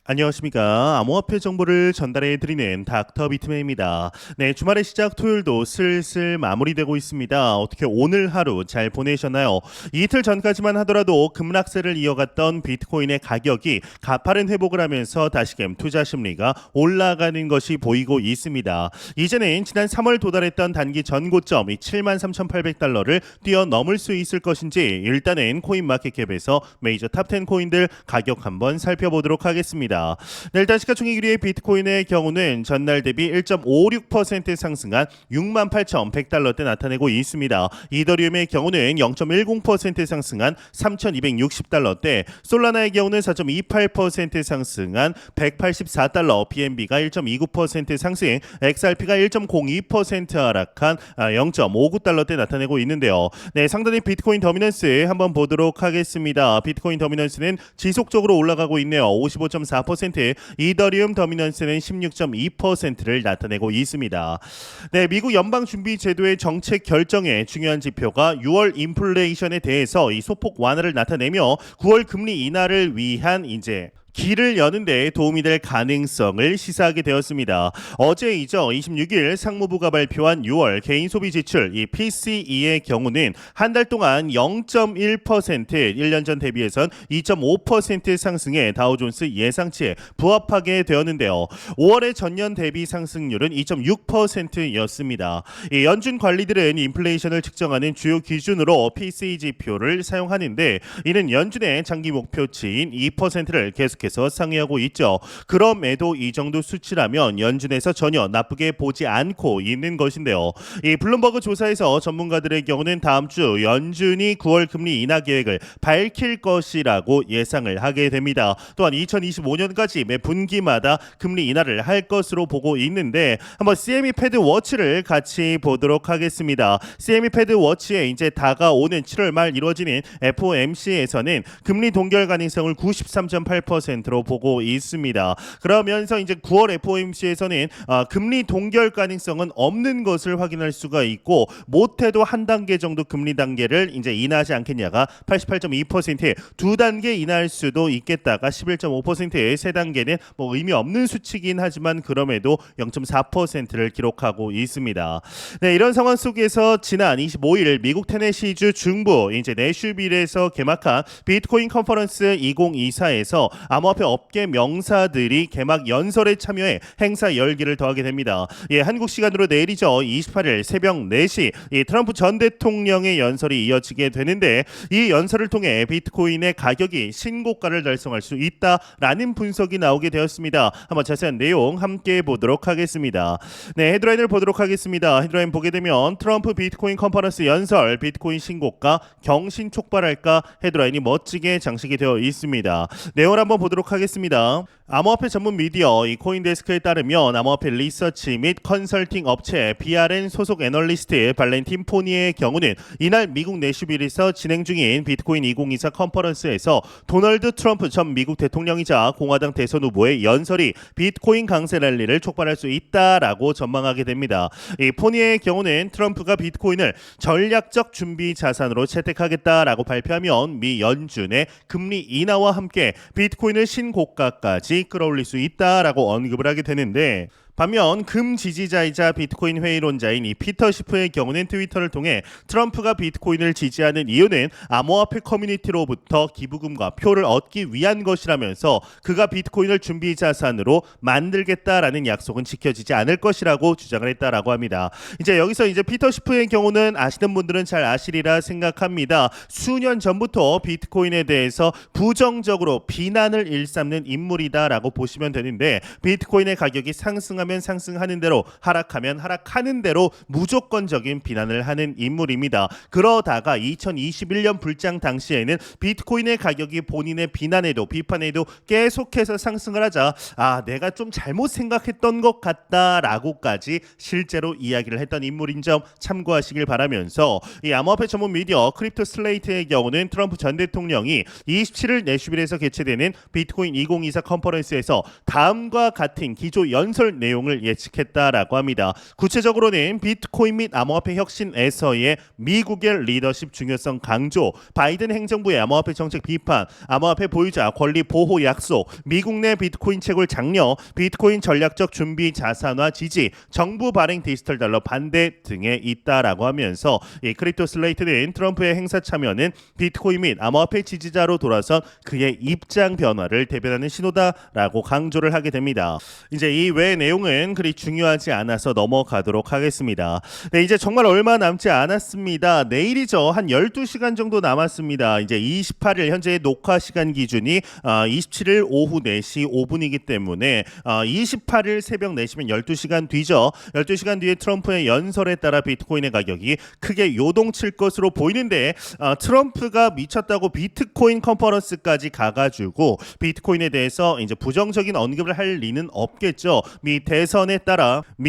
안녕하십니까. 암호화폐 정보를 전달해드리는 닥터 비트맨입니다. 네, 주말의 시작 토요일도 슬슬 마무리되고 있습니다. 어떻게 오늘 하루 잘 보내셨나요? 이틀 전까지만 하더라도 급락세를 이어갔던 비트코인의 가격이 가파른 회복을 하면서 다시금 투자 심리가 올라가는 것이 보이고 있습니다. 이제는 지난 3월 도달했던 단기 전고점 이 73,800달러를 뛰어넘을 수 있을 것인지 일단은 코인마켓캡에서 메이저 탑10 코인들 가격 한번 살펴보도록 하겠습니다. 네, 일단 시가총액 1위의 비트코인의 경우는 전날 대비 1.56% 상승한 68,100달러대 나타내고 있습니다. 이더리움의 경우는 0.10% 상승한 3,260달러대, 솔라나의 경우는 4.28% 상승한 184달러, BNB가 1.29% 상승, XRP가 1.02% 하락한 0.59달러대 나타내고 있는데요. 네, 상단의 비트코인 더미넌스 한번 보도록 하겠습니다. 비트코인 더미넌스는 지속적으로 올라가고 있네요. 55.4%, 이더리움 더미넌스는 16.2%를 나타내고 있습니다. 네, 미국 연방준비제도의 정책 결정의 중요한 지표가 6월 인플레이션에 대해서 이 소폭 완화를 나타내며 9월 금리 인하를 위한 길을 여는 데 도움이 될 가능성을 시사하게 되었습니다. 어제이죠. 26일 상무부가 발표한 6월 개인 소비 지출 이 PCE의 경우는 한 달 동안 0.1%, 1년 전 대비해선 2.5% 상승해 다우존스 예상치에 부합하게 되었는데요. 5월의 전년 대비 상승률은 2.6%였습니다. 연준 관리들은 인플레이션을 측정하는 주요 기준으로 PCE 지표를 사용하는데 이는 연준의 장기 목표치인 2%를 계속해서 상회하고 있죠. 그럼에도 이 정도 수치라면 연준에서 전혀 나쁘게 보지 않고 있는 것인데요. 이 블룸버그 조사에서 전문가들의 경우는 다음 주 연준이 9월 금리 인하 계획을 밝힐 것이라고 예상을 하게 됩니다. 또한 2025년까지 매 분기마다 금리 인하를 할 것으로 보고 있는데 한번 CME 패드 워치를 같이 보도록 하겠습니다. CME 패드 워치에 이제 다가오는 7월 말 이루어지는 FOMC에서는 금리 동결 가능성을 93.8%로 보고 있습니다. 그러면서 이제 9월 FOMC에서는 금리 동결 가능성은 없는 것을 확인할 수가 있고 못해도 한 단계 정도 금리 단계를 이제 인하하지 않겠냐가 88.2%, 두 단계 인하할 수도 있겠다가 11.5%, 세 단계는 뭐 의미 없는 수치긴 하지만 그럼에도 0.4%를 기록하고 있습니다. 네, 이런 상황 속에서 지난 25일 미국 테네시주 중부 이제 내슈빌에서 개막한 비트코인 컨퍼런스 2024에서 암호화폐 업계 명사들이 개막 연설에 참여해 행사 열기를 더하게 됩니다. 한국 시간으로 내일이죠. 28일 새벽 4시 트럼프 전 대통령의 연설이 이어지게 되는데 이 연설을 통해 비트코인의 가격이 신고가를 달성할 수 있다라는 분석이 나오게 되었습니다. 한번 자세한 내용 함께 보도록 하겠습니다. 네, 헤드라인을 보도록 하겠습니다. 헤드라인 보게 되면 트럼프 비트코인 컨퍼런스 연설, 비트코인 신고가 경신 촉발할까, 헤드라인이 멋지게 장식이 되어 있습니다. 내용 한번 보도록 하겠습니다. 암호화폐 전문 미디어 이 코인데스크에 따르면 암호화폐 리서치 및 컨설팅 업체 BRN 소속 애널리스트 발렌틴 포니의 경우는 이날 미국 내슈빌에서 진행 중인 비트코인 2024 컨퍼런스에서 도널드 트럼프 전 미국 대통령이자 공화당 대선 후보의 연설이 비트코인 강세 랠리를 촉발할 수 있다라고 전망하게 됩니다. 이 포니의 경우는 트럼프가 비트코인을 전략적 준비 자산으로 채택하겠다라고 발표하면 미 연준의 금리 인하와 함께 비트코인을 신고가까지 끌어올릴 수 있다라고 언급을 하게 되는데 반면 금 지지자이자 비트코인 회의론자인 이 피터 시프의 경우는 트위터를 통해 트럼프가 비트코인을 지지하는 이유는 암호화폐 커뮤니티로부터 기부금과 표를 얻기 위한 것이라면서 그가 비트코인을 준비 자산으로 만들겠다라는 약속은 지켜지지 않을 것이라고 주장을 했다라고 합니다. 이제 여기서 피터 시프의 경우는 아시는 분들은 잘 아시리라 생각합니다. 수년 전부터 비트코인에 대해서 부정적으로 비난을 일삼는 인물이다라고 보시면 되는데 비트코인의 가격이 상승하면 상승하는 대로 하락하면 하락하는 대로 무조건적인 비난을 하는 인물입니다. 그러다가 2021년 불장 당시에는 비트코인의 가격이 본인의 비난에도 비판에도 계속해서 상승을 하자 내가 좀 잘못 생각했던 것 같다라고까지 실제로 이야기를 했던 인물인 점 참고하시길 바라면서 이 암호화폐 전문 미디어 크립토 슬레이트의 경우는 트럼프 전 대통령이 27일 내슈빌에서 개최되는 비트코인 2024 컨퍼런스에서 다음과 같은 기조 연설 내용 내용을 예측했다라고 합니다. 구체적으로는 비트코인 및 암호화폐 혁신에서의 미국의 리더십 중요성 강조, 바이든 행정부의 암호화폐 정책 비판, 암호화폐 보유자 권리 보호 약속, 미국 내 비트코인 채굴 장려, 비트코인 전략적 준비 자산화 지지, 정부 발행 디지털 달러 반대 등에 있다라고 하면서 이 크립토 슬레이트는 트럼프의 행사 참여는 비트코인 및 암호화폐 지지자로 돌아선 그의 입장 변화를 대변하는 신호다라고 강조를 하게 됩니다. 이제 이 외의 내용은 그리 중요하지 않아서 넘어가도록 하겠습니다. 네, 이제 정말 얼마 남지 않았습니다. 내일이죠. 한 12시간 정도 남았습니다. 이제 28일 현재 녹화 시간 기준이 27일 오후 4시 5분이기 때문에 28일 새벽 4시면 12시간 뒤죠. 12시간 뒤에 트럼프의 연설에 따라 비트코인의 가격이 크게 요동칠 것으로 보이는데 트럼프가 미쳤다고 비트코인 컨퍼런스까지 가가지고 비트코인에 대해서 이제 부정적인 언급을 할 리는 없겠죠. 미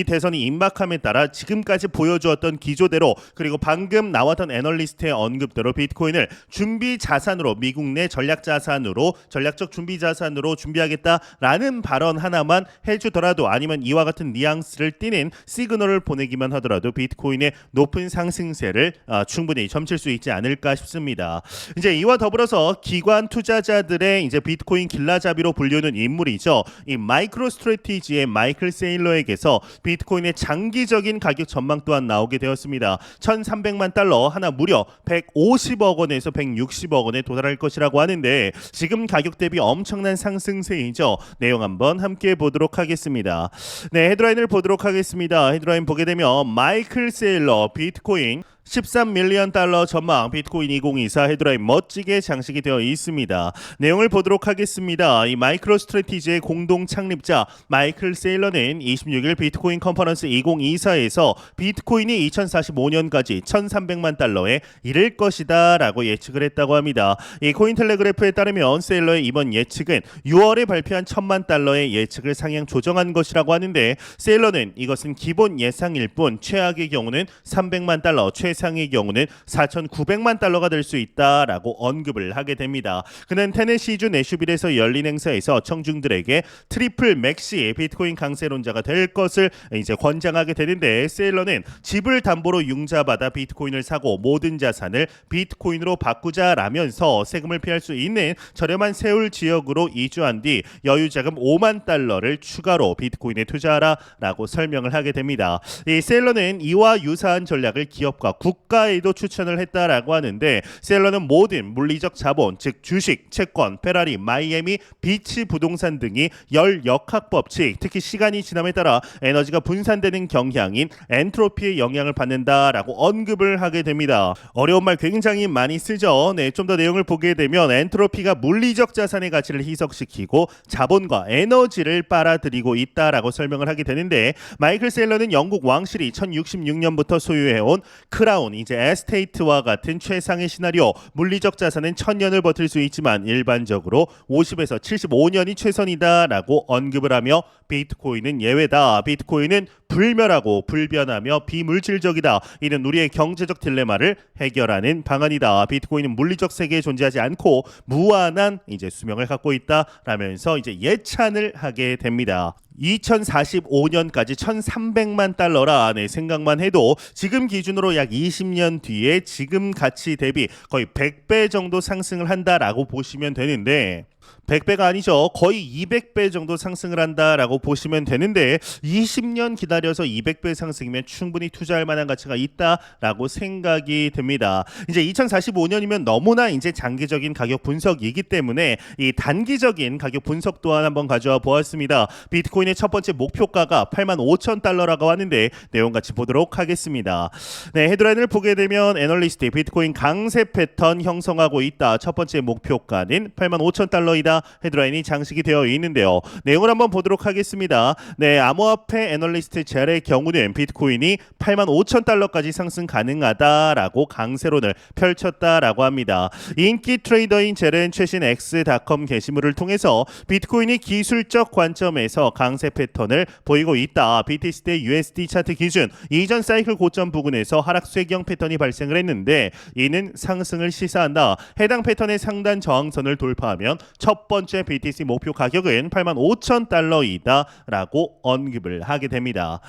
대선이 임박함에 따라 지금까지 보여주었던 기조대로 그리고 방금 나왔던 애널리스트의 언급대로 비트코인을 준비 자산으로 미국 내 전략적 준비 자산으로 준비하겠다라는 발언 하나만 해주더라도 아니면 이와 같은 뉘앙스를 띠는 시그널을 보내기만 하더라도 비트코인의 높은 상승세를 충분히 점칠 수 있지 않을까 싶습니다. 이제 이와 더불어서 기관 투자자들의 이제 비트코인 길라잡이로 불리는 인물이죠. 이 마이크로 스트래티지의 마이클 세일러에게서 비트코인의 장기적인 가격 전망 또한 나오게 되었습니다. 1,300만 달러 하나 무려 150억 원에서 160억 원에 도달할 것이라고 하는데 지금 가격 대비 엄청난 상승세이죠. 내용 한번 함께 보도록 하겠습니다. 네, 헤드라인을 보도록 하겠습니다. 헤드라인 보게 되면 마이클 세일러 비트코인 13밀리언 달러 전망 비트코인 2024 헤드라인 멋지게 장식이 되어 있습니다. 내용을 보도록 하겠습니다. 이 마이크로 스트래티지의 공동 창립자 마이클 세일러는 26일 비트코인 컨퍼런스 2024에서 비트코인이 2045년까지 1,300만 달러에 이를 것이다 라고 예측을 했다고 합니다. 이 코인텔레그래프에 따르면 세일러의 이번 예측은 6월에 발표한 1,000만 달러의 예측을 상향 조정한 것이라고 하는데 세일러는 이것은 기본 예상일 뿐 최악의 경우는 300만 달러, 최상의 경우는 4,900만 달러가 될 수 있다라고 언급을 하게 됩니다. 그는 테네시주 내슈빌에서 열린 행사에서 청중들에게 트리플 맥시 비트코인 강세론자가 될 것을 이제 권장하게 되는데 세일러는 집을 담보로 융자받아 비트코인을 사고 모든 자산을 비트코인으로 바꾸자라면서 세금을 피할 수 있는 저렴한 세울 지역으로 이주한 뒤 여유자금 5만 달러를 추가로 비트코인에 투자하라라고 설명을 하게 됩니다. 이 세일러는 이와 유사한 전략을 기업과 국가에도 추천을 했다라고 하는데 셀러는 모든 물리적 자본 즉 주식, 채권, 페라리, 마이애미, 비치 부동산 등이 열 역학법칙 특히 시간이 지남에 따라 에너지가 분산되는 경향인 엔트로피의 영향을 받는다라고 언급을 하게 됩니다. 어려운 말 굉장히 많이 쓰죠. 네, 좀 더 내용을 보게 되면 엔트로피가 물리적 자산의 가치를 희석시키고 자본과 에너지를 빨아들이고 있다라고 설명을 하게 되는데 마이클 셀러는 영국 왕실이 1066년부터 소유해온 크라운 이제 에스테이트와 같은 최상의 시나리오 물리적 자산은 1000년을 버틸 수 있지만 일반적으로 50에서 75년이 최선이다라고 언급을 하며 비트코인은 예외다. 비트코인은 불멸하고 불변하며 비물질적이다. 이는 우리의 경제적 딜레마를 해결하는 방안이다. 비트코인은 물리적 세계에 존재하지 않고 무한한 이제 수명을 갖고 있다라면서 이제 예찬을 하게 됩니다. 2045년까지 1,300만 달러라. 네, 생각만 해도 지금 기준으로 약 20년 뒤에 지금 가치 대비 거의 100배 정도 상승을 한다라고 보시면 되는데 100배가 아니죠. 거의 200배 정도 상승을 한다라고 보시면 되는데 20년 기다려서 200배 상승이면 충분히 투자할 만한 가치가 있다라고 생각이 듭니다. 이제 2045년이면 너무나 이제 장기적인 가격 분석이기 때문에 이 단기적인 가격 분석 또한 한번 가져와 보았습니다. 비트코인의 첫 번째 목표가가 85,000달러라고 하는데 내용 같이 보도록 하겠습니다. 네, 헤드라인을 보게 되면 애널리스트 비트코인 강세 패턴 형성하고 있다. 첫 번째 목표가는 85,000달러이다. 헤드라인이 장식이 되어 있는데요. 내용을 한번 보도록 하겠습니다. 네, 암호화폐 애널리스트 젤의 경우는 비트코인이 85,000달러까지 상승 가능하다라고 강세론을 펼쳤다라고 합니다. 인기 트레이더인 젤은 최신 X.com 게시물을 통해서 비트코인이 기술적 관점에서 강세 패턴을 보이고 있다. BTC 대 USD 차트 기준 이전 사이클 고점 부근에서 하락 쇠경 패턴이 발생을 했는데 이는 상승을 시사한다. 해당 패턴의 상단 저항선을 돌파하면 첫 번째 BTC 목표 가격은 85,000달러이다라고 언급을 하게 됩니다.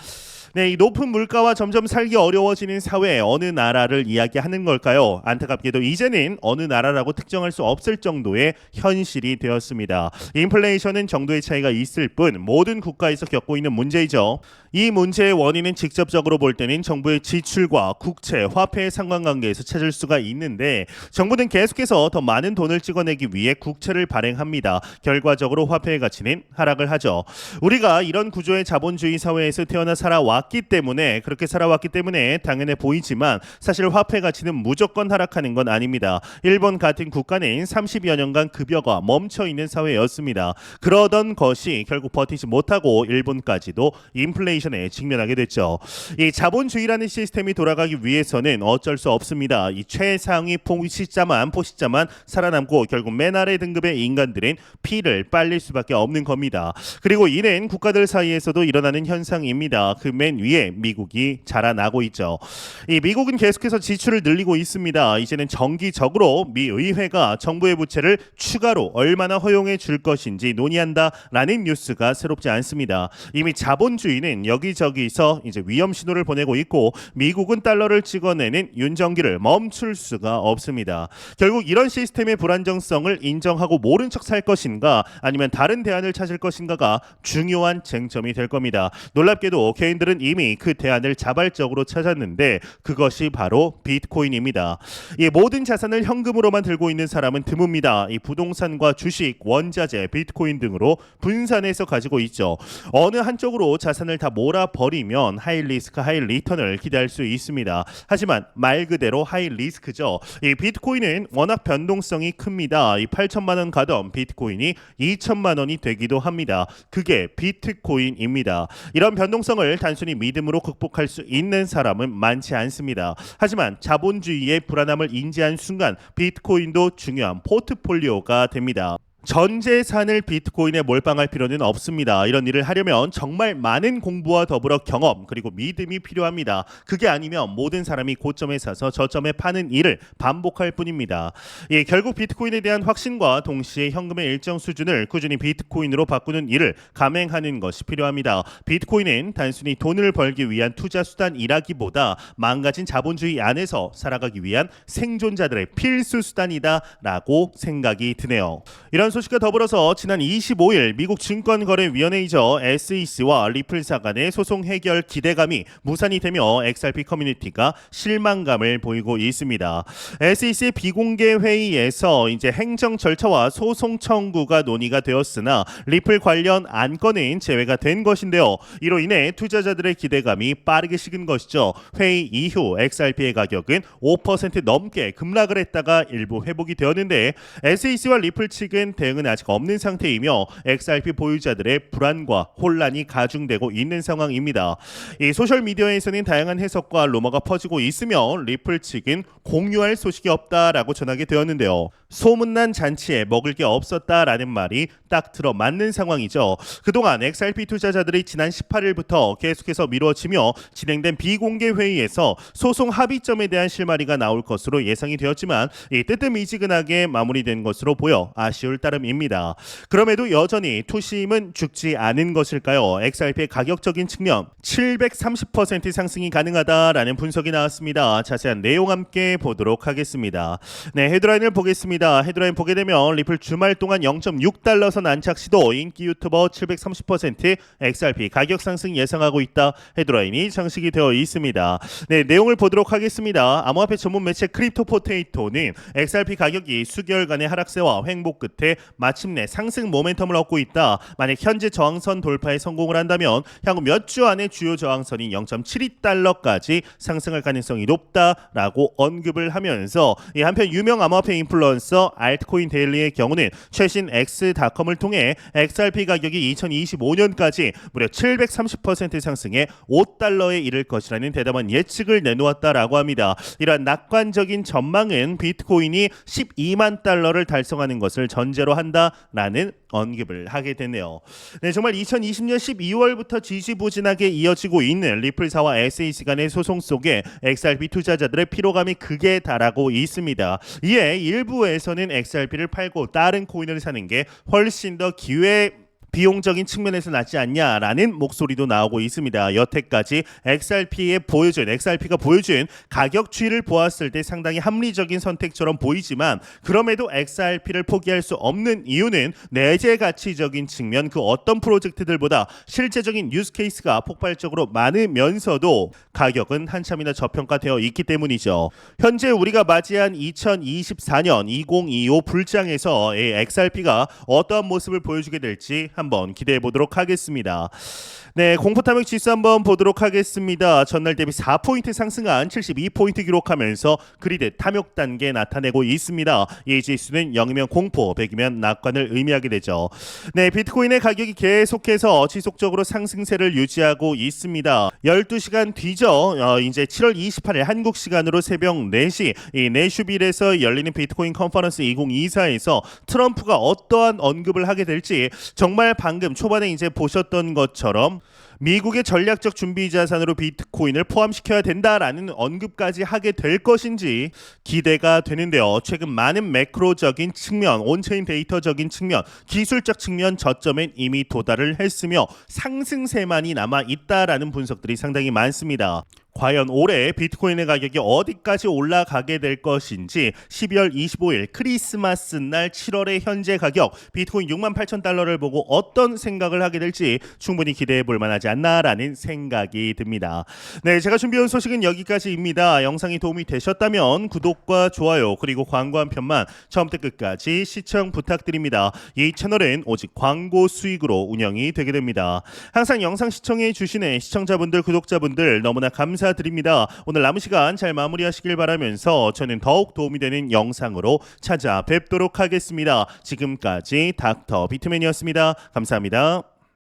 네, 이 높은 물가와 점점 살기 어려워지는 사회, 어느 나라를 이야기하는 걸까요? 안타깝게도 이제는 어느 나라라고 특정할 수 없을 정도의 현실이 되었습니다. 인플레이션은 정도의 차이가 있을 뿐 모든 국가에서 겪고 있는 문제이죠. 이 문제의 원인은 직접적으로 볼 때는 정부의 지출과 국채, 화폐의 상관관계에서 찾을 수가 있는데 정부는 계속해서 더 많은 돈을 찍어내기 위해 국채를 발행합니다. 결과적으로 화폐의 가치는 하락을 하죠. 우리가 이런 구조의 자본주의 사회에서 태어나 살아왔기 때문에 그렇게 살아왔기 때문에 당연해 보이지만 사실 화폐 가치는 무조건 하락하는 건 아닙니다. 일본 같은 국가는 30여 년간 급여가 멈춰 있는 사회였습니다. 그러던 것이 결국 버티지 못하고 일본까지도 인플레이션에 직면하게 됐죠. 이 자본주의라는 시스템이 돌아가기 위해서는 어쩔 수 없습니다. 이 최상위 포시자만 살아남고 결국 맨 아래 등급의 인간들은 피를 빨릴 수밖에 없는 겁니다. 그리고 이는 국가들 사이에서도 일어나는 현상입니다. 그 맨 위에 미국이 자라나고 있죠. 이 미국은 계속해서 지출을 늘리고 있습니다. 이제는 정기적으로 미 의회가 정부의 부채를 추가로 얼마나 허용해 줄 것인지 논의한다라는 뉴스가 새롭지 않습니다. 이미 자본주의는 여기저기서 이제 위험 신호를 보내고 있고 미국은 달러를 찍어내는 윤정기를 멈출 수가 없습니다. 결국 이런 시스템의 불안정성을 인정하고 모른 척 살 것인가 아니면 다른 대안을 찾을 것인가가 중요한 쟁점이 될 겁니다. 놀랍게도 개인들은 이미 그 대안을 자발적으로 찾았는데 그것이 바로 비트코인입니다. 이 모든 자산을 현금으로만 들고 있는 사람은 드뭅니다. 이 부동산과 주식, 원자재, 비트코인 등으로 분산해서 가지고 있죠. 어느 한쪽으로 자산을 다 몰아버리면 하이 리스크 하이 리턴을 기대할 수 있습니다. 하지만 말 그대로 하이 리스크죠. 이 비트코인은 워낙 변동성이 큽니다. 이 8천만 원 가던 비트코인이 2천만 원이 되기도 합니다. 그게 비트코인입니다. 이런 변동성을 단순히 믿음으로 극복할 수 있는 사람은 많지 않습니다. 하지만 자본주의의 불안함을 인지한 순간 비트코인도 중요한 포트폴리오가 됩니다. 전 재산을 비트코인에 몰빵할 필요는 없습니다. 이런 일을 하려면 정말 많은 공부와 더불어 경험 그리고 믿음이 필요합니다. 그게 아니면 모든 사람이 고점에 사서 저점에 파는 일을 반복할 뿐입니다. 예, 결국 비트코인에 대한 확신과 동시에 현금의 일정 수준을 꾸준히 비트코인으로 바꾸는 일을 감행하는 것이 필요합니다. 비트코인은 단순히 돈을 벌기 위한 투자 수단이라기보다 망가진 자본주의 안에서 살아가기 위한 생존자들의 필수 수단이다라고 생각이 드네요. 이런 소식과 더불어서 지난 25일 미국 증권거래위원회이죠. SEC와 리플사 간의 소송 해결 기대감이 무산이 되며 XRP 커뮤니티가 실망감을 보이고 있습니다. SEC의 비공개 회의에서 이제 행정 절차와 소송 청구가 논의가 되었으나 리플 관련 안건은 제외가 된 것인데요. 이로 인해 투자자들의 기대감이 빠르게 식은 것이죠. 회의 이후 XRP의 가격은 5% 넘게 급락을 했다가 일부 회복이 되었는데 SEC와 리플 측은 대응은 아직 없는 상태이며 XRP 보유자들의 불안과 혼란이 가중되고 있는 상황입니다. 이 소셜 미디어에서는 다양한 해석과 루머가 퍼지고 있으며 리플 측은 공유할 소식이 없다라고 전하게 되었는데요. 소문난 잔치에 먹을 게 없었다라는 말이 딱 들어맞는 상황이죠. 그동안 XRP 투자자들이 지난 18일부터 계속해서 미뤄지며 진행된 비공개 회의에서 소송 합의점에 대한 실마리가 나올 것으로 예상이 되었지만 뜨뜻미지근하게 마무리된 것으로 보여 아쉬울 따름입니다. 그럼에도 여전히 투심은 죽지 않은 것일까요? XRP의 가격적인 측면 730% 상승이 가능하다라는 분석이 나왔습니다. 자세한 내용 함께 보도록 하겠습니다. 네, 헤드라인을 보겠습니다. 헤드라인 보게 되면 리플 주말 동안 0.6달러 선 안착 시도, 인기 유튜버 730% XRP 가격 상승 예상하고 있다. 헤드라인이 장식이 되어 있습니다. 네, 내용을 보도록 하겠습니다. 암호화폐 전문 매체 크립토 포테이토는 XRP 가격이 수개월간의 하락세와 횡보 끝에 마침내 상승 모멘텀을 얻고 있다. 만약 현재 저항선 돌파에 성공을 한다면 향후 몇 주 안에 주요 저항선인 0.72달러까지 상승할 가능성이 높다라고 언급을 하면서 한편 유명 암호화폐 인플루언서 알트코인 데일리의 경우는 최신 X.com을 통해 XRP 가격이 2025년까지 무려 730% 상승해 5달러에 이를 것이라는 대담한 예측을 내놓았다라고 합니다. 이러한 낙관적인 전망은 비트코인이 12만 달러를 달성하는 것을 전제로 한다라는 언급을 하게 됐네요. 네, 정말 2020년 12월부터 지지부진하게 이어지고 있는 리플사와 SEC 간의 소송 속에 XRP 투자자들의 피로감이 극에 달하고 있습니다. 이에 일부에서는 XRP를 팔고 다른 코인을 사는 게 훨씬 더 비용적인 측면에서 낫지 않냐라는 목소리도 나오고 있습니다. 여태까지 XRP가 보여준 가격 추이를 보았을 때 상당히 합리적인 선택처럼 보이지만 그럼에도 XRP를 포기할 수 없는 이유는 내재 가치적인 측면 그 어떤 프로젝트들보다 실제적인 유스 케이스가 폭발적으로 많으면서도 가격은 한참이나 저평가되어 있기 때문이죠. 현재 우리가 맞이한 2024년 2025 불장에서 XRP가 어떠한 모습을 보여주게 될지 한번 기대해 보도록 하겠습니다. 네, 공포탐욕 지수 한번 보도록 하겠습니다. 전날 대비 4포인트 상승한 72포인트 기록하면서 그리드 탐욕 단계 나타내고 있습니다. 이 지수는 0이면 공포, 100이면 낙관을 의미하게 되죠. 네, 비트코인의 가격이 계속해서 지속적으로 상승세를 유지하고 있습니다. 12시간 뒤죠. 이제 7월 28일 한국 시간으로 새벽 4시 이 내슈빌에서 열리는 비트코인 컨퍼런스 2024에서 트럼프가 어떠한 언급을 하게 될지 정말 방금 초반에 이제 보셨던 것처럼 미국의 전략적 준비 자산으로 비트코인을 포함시켜야 된다라는 언급까지 하게 될 것인지 기대가 되는데요. 최근 많은 매크로적인 측면, 온체인 데이터적인 측면, 기술적 측면 저점엔 이미 도달을 했으며 상승세만이 남아 있다라는 분석들이 상당히 많습니다. 과연 올해 비트코인의 가격이 어디까지 올라가게 될 것인지 12월 25일 크리스마스 날 7월의 현재 가격 비트코인 68,000달러를 보고 어떤 생각을 하게 될지 충분히 기대해 볼 만하지 않나라는 생각이 듭니다. 네, 제가 준비한 소식은 여기까지입니다. 영상이 도움이 되셨다면 구독과 좋아요 그리고 광고 한 편만 처음부터 끝까지 시청 부탁드립니다. 이 채널은 오직 광고 수익으로 운영이 되게 됩니다. 항상 영상 시청해 주시는 시청자분들 구독자분들 너무나 감사드립니다. 오늘 남은 시간 잘 마무리하시길 바라면서 저는 더욱 도움이 되는 영상으로 찾아뵙도록 하겠습니다. 지금까지 닥터 비트맨이었습니다. 감사합니다.